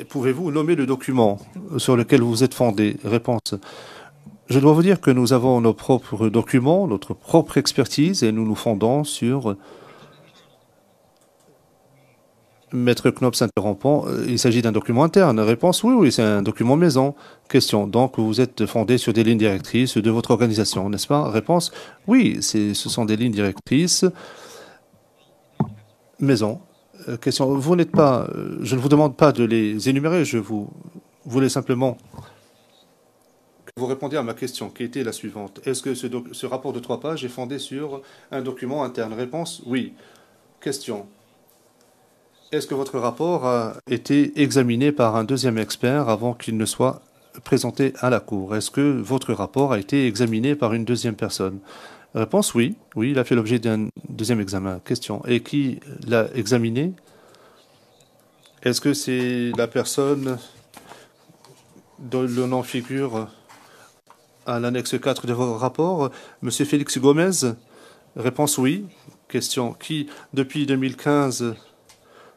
E: Pouvez-vous nommer le document sur lequel vous vous êtes fondé? Réponse. Je dois vous dire que nous avons nos propres documents, notre propre expertise, et nous nous fondons sur... Maître Knops interrompant, il s'agit d'un document interne. Réponse, oui, c'est un document maison. Question, donc vous êtes fondé sur des lignes directrices de votre organisation, n'est-ce pas? Réponse, oui, ce sont des lignes directrices maison. Question, vous n'êtes pas, je ne vous demande pas de les énumérer, je vous voulais simplement que vous répondiez à ma question, qui était la suivante. Est-ce que ce rapport de 3 pages est fondé sur un document interne? Réponse, oui. Question. Est-ce que votre rapport a été examiné par un deuxième expert avant qu'il ne soit présenté à la Cour? Est-ce que votre rapport a été examiné par une deuxième personne? Réponse, oui. Oui, il a fait l'objet d'un deuxième examen. Question. Et qui l'a examiné? Est-ce que c'est la personne dont le nom figure à l'annexe 4 de votre rapport, Monsieur Félix Gomez? Réponse, oui. Question. Qui, depuis 2015...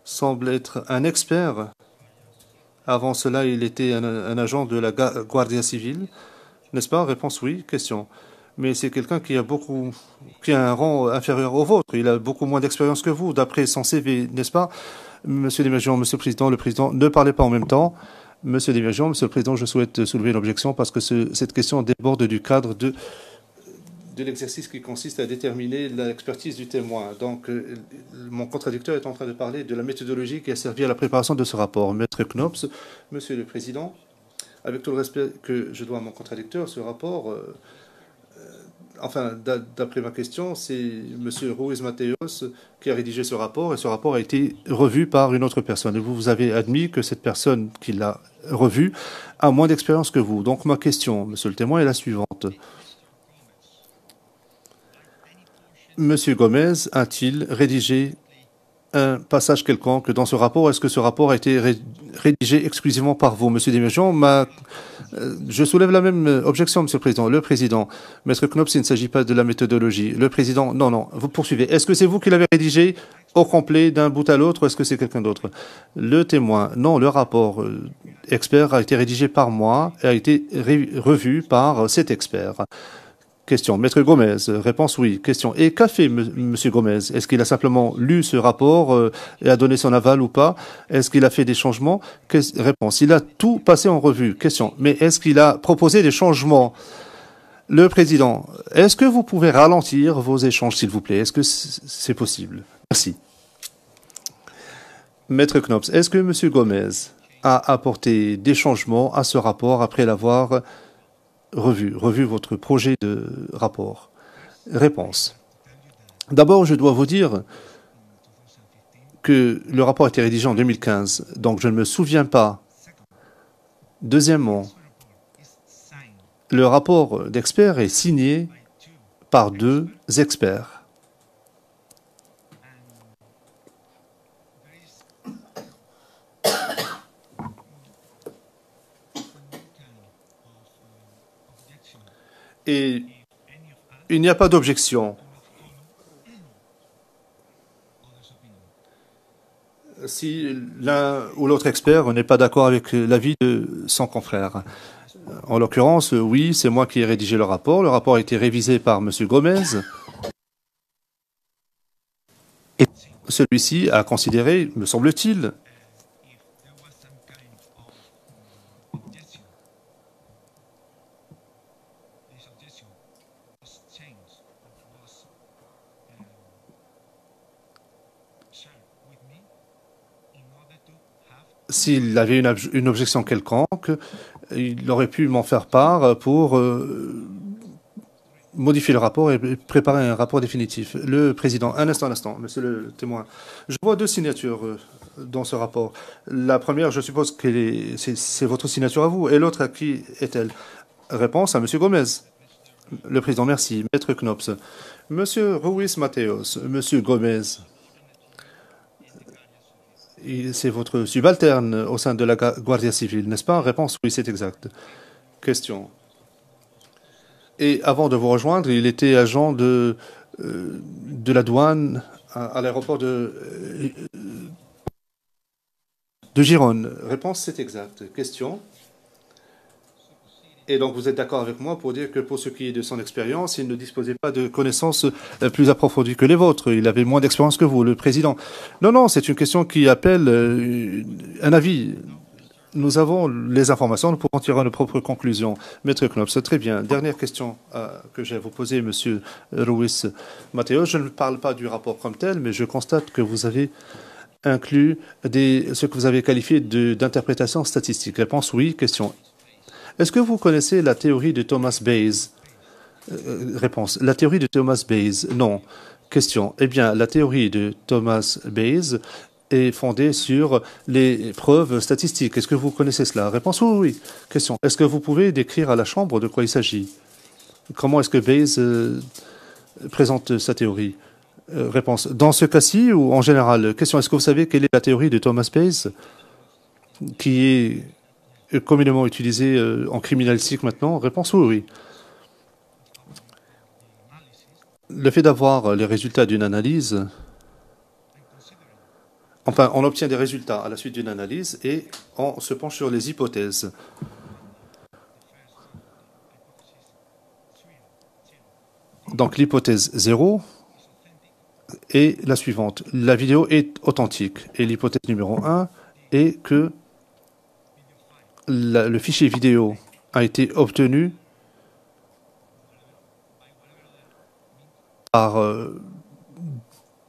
E: semble être un expert. Avant cela, il était un agent de la Guardia Civile, n'est-ce pas? Réponse oui. Question. Mais c'est quelqu'un qui a un rang inférieur au vôtre. Il a beaucoup moins d'expérience que vous, d'après son CV, n'est-ce pas? Monsieur Desmagions, Monsieur le Président, ne parlez pas en même temps. Monsieur Desmagions, Monsieur le Président, je souhaite soulever une objection parce que cette question déborde du cadre de l'exercice qui consiste à déterminer l'expertise du témoin. Donc, mon contradicteur est en train de parler de la méthodologie qui a servi à la préparation de ce rapport. Maître Knops, Monsieur le Président, avec tout le respect que je dois à mon contradicteur, ce rapport, d'après ma question, c'est Monsieur Ruiz Mateos qui a rédigé ce rapport, et ce rapport a été revu par une autre personne. Et vous avez admis que cette personne qui l'a revu a moins d'expérience que vous. Donc, ma question, Monsieur le témoin, est la suivante. Monsieur Gomez a-t-il rédigé un passage quelconque dans ce rapport? Est-ce que ce rapport a été rédigé exclusivement par vous? Monsieur Desmagions, je soulève la même objection, Monsieur le Président. Le Président, Maître Knops, il ne s'agit pas de la méthodologie. Le Président, non, vous poursuivez. Est-ce que c'est vous qui l'avez rédigé au complet d'un bout à l'autre, ou est-ce que c'est quelqu'un d'autre? Le témoin, non, le rapport expert a été rédigé par moi et a été revu par cet expert. Question. Maître Gomez, réponse oui. Question. Et qu'a fait Monsieur Gomez? Est-ce qu'il a simplement lu ce rapport et a donné son aval ou pas? Est-ce qu'il a fait des changements? Réponse. Il a tout passé en revue. Question. Mais est-ce qu'il a proposé des changements? Le Président, est-ce que vous pouvez ralentir vos échanges, s'il vous plaît? Est-ce que c'est possible? Merci. Maître Knops, est-ce que Monsieur Gomez a apporté des changements à ce rapport après l'avoir revu votre projet de rapport? Réponse. D'abord, je dois vous dire que le rapport a été rédigé en 2015, donc je ne me souviens pas. Deuxièmement, le rapport d'experts est signé par 2 experts. Et il n'y a pas d'objection. Si l'un ou l'autre expert n'est pas d'accord avec l'avis de son confrère. En l'occurrence, oui, c'est moi qui ai rédigé le rapport. Le rapport a été révisé par M. Gomez. Celui-ci a considéré, me semble-t-il, s'il avait une objection quelconque, il aurait pu m'en faire part pour modifier le rapport et préparer un rapport définitif. Le président, un instant, monsieur le témoin. Je vois deux signatures dans ce rapport. La première, je suppose que c'est votre signature à vous, et l'autre, à qui est-elle? Réponse à monsieur Gomez. Le président, merci. Maître Knops. Monsieur Ruiz Mateos, monsieur Gomez, c'est votre subalterne au sein de la Guardia Civile, n'est-ce pas? Réponse, oui, c'est exact. Question. Et avant de vous rejoindre, il était agent de la douane à l'aéroport de Gérone. Réponse, c'est exact. Question. Et donc, vous êtes d'accord avec moi pour dire que pour ce qui est de son expérience, il ne disposait pas de connaissances plus approfondies que les vôtres. Il avait moins d'expérience que vous, le président. Non, c'est une question qui appelle un avis. Nous avons les informations, nous pouvons tirer nos propres conclusions. Maître Knops, très bien. Dernière question que j'ai à vous poser, monsieur Ruiz Mateos. Je ne parle pas du rapport comme tel, mais je constate que vous avez inclus ce que vous avez qualifié d'interprétation statistique. Réponse oui. Question. Est-ce que vous connaissez la théorie de Thomas Bayes? Réponse. La théorie de Thomas Bayes, non. Question. Eh bien, la théorie de Thomas Bayes est fondée sur les preuves statistiques. Est-ce que vous connaissez cela? Réponse oui. Question. Est-ce que vous pouvez décrire à la Chambre de quoi il s'agit? Comment est-ce que Bayes présente sa théorie? Réponse. Dans ce cas-ci ou en général? Question. Est-ce que vous savez quelle est la théorie de Thomas Bayes qui est communément utilisé en criminalistique maintenant? Réponse oui. Le fait d'avoir les résultats d'une analyse, enfin, on obtient des résultats à la suite d'une analyse et on se penche sur les hypothèses. Donc, l'hypothèse 0 est la suivante. La vidéo est authentique. Et l'hypothèse numéro 1 est que le fichier vidéo a été obtenu par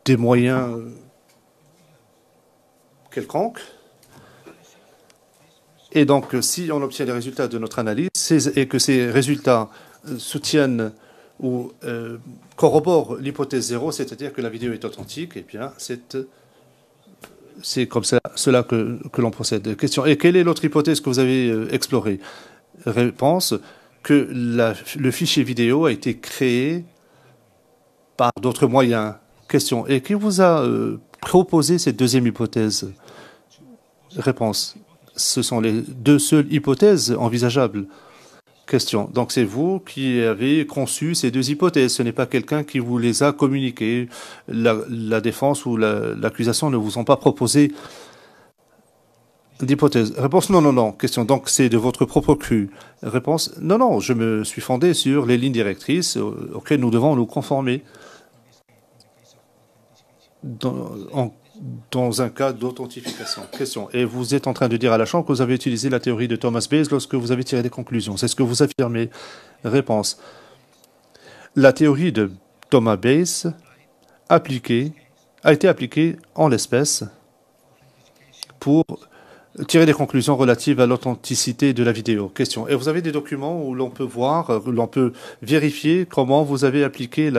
E: des moyens quelconques. Et donc, si on obtient les résultats de notre analyse et que ces résultats soutiennent ou corroborent l'hypothèse 0, c'est-à-dire que la vidéo est authentique, eh bien, c'est comme cela que l'on procède. Question. Et quelle est l'autre hypothèse que vous avez explorée? Réponse. Que le fichier vidéo a été créé par d'autres moyens. Question. Et qui vous a proposé cette deuxième hypothèse? Réponse. Ce sont les deux seules hypothèses envisageables. Question. Donc c'est vous qui avez conçu ces deux hypothèses. Ce n'est pas quelqu'un qui vous les a communiquées. La défense ou l'accusation ne vous ont pas proposé d'hypothèse. Réponse non. Question. Donc c'est de votre propre cru. Réponse non. Je me suis fondé sur les lignes directrices auxquelles nous devons nous conformer dans un cas d'authentification. Question. Et vous êtes en train de dire à la Chambre que vous avez utilisé la théorie de Thomas Bayes lorsque vous avez tiré des conclusions. C'est ce que vous affirmez. Réponse. La théorie de Thomas Bayes a été appliquée en l'espèce pour tirer des conclusions relatives à l'authenticité de la vidéo. Question. Et vous avez des documents où l'on peut voir, où l'on peut vérifier comment vous avez appliqué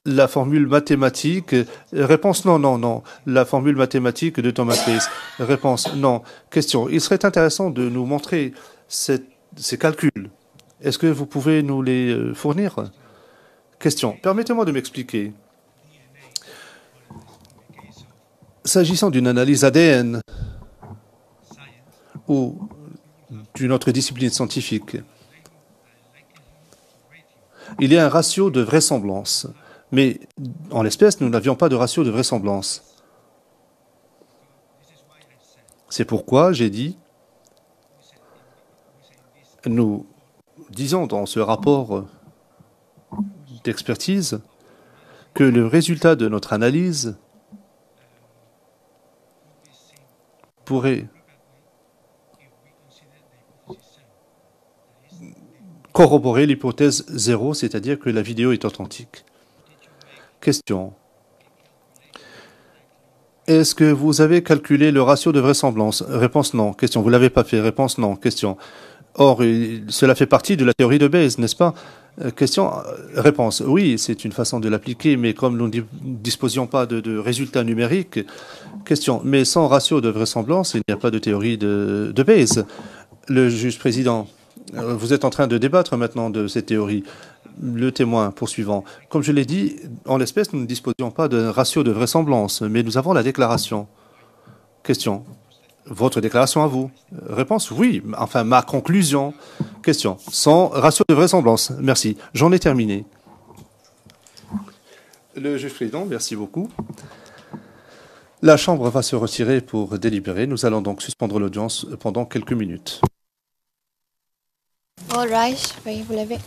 E: la formule mathématique? Réponse non. La formule mathématique de Thomas Bayes. Réponse non. Question. Il serait intéressant de nous montrer ces calculs. Est-ce que vous pouvez nous les fournir? Question. Permettez-moi de m'expliquer. S'agissant d'une analyse ADN ou d'une autre discipline scientifique, il y a un ratio de vraisemblance. Mais en l'espèce, nous n'avions pas de ratio de vraisemblance. C'est pourquoi j'ai dit, nous disons dans ce rapport d'expertise que le résultat de notre analyse pourrait corroborer l'hypothèse 0, c'est-à-dire que la vidéo est authentique. Question. Est-ce que vous avez calculé le ratio de vraisemblance? Réponse non. Question. Vous ne l'avez pas fait? Réponse non. Question. Or, cela fait partie de la théorie de Bayes, n'est-ce pas? Question. Réponse. Oui, c'est une façon de l'appliquer, mais comme nous ne disposions pas de résultats numériques. Question. Mais sans ratio de vraisemblance, il n'y a pas de théorie de Bayes. Le juge président, vous êtes en train de débattre maintenant de cette théorie. Le témoin poursuivant. Comme je l'ai dit, en l'espèce, nous ne disposions pas de ratio de vraisemblance, mais nous avons la déclaration. Question. Votre déclaration à vous? Réponse. Oui. Enfin, ma conclusion. Question. Sans ratio de vraisemblance. Merci. J'en ai terminé. Le juge président, merci beaucoup. La Chambre va se retirer pour délibérer. Nous allons donc suspendre l'audience pendant quelques minutes.
F: All rise, veuillez vous lever.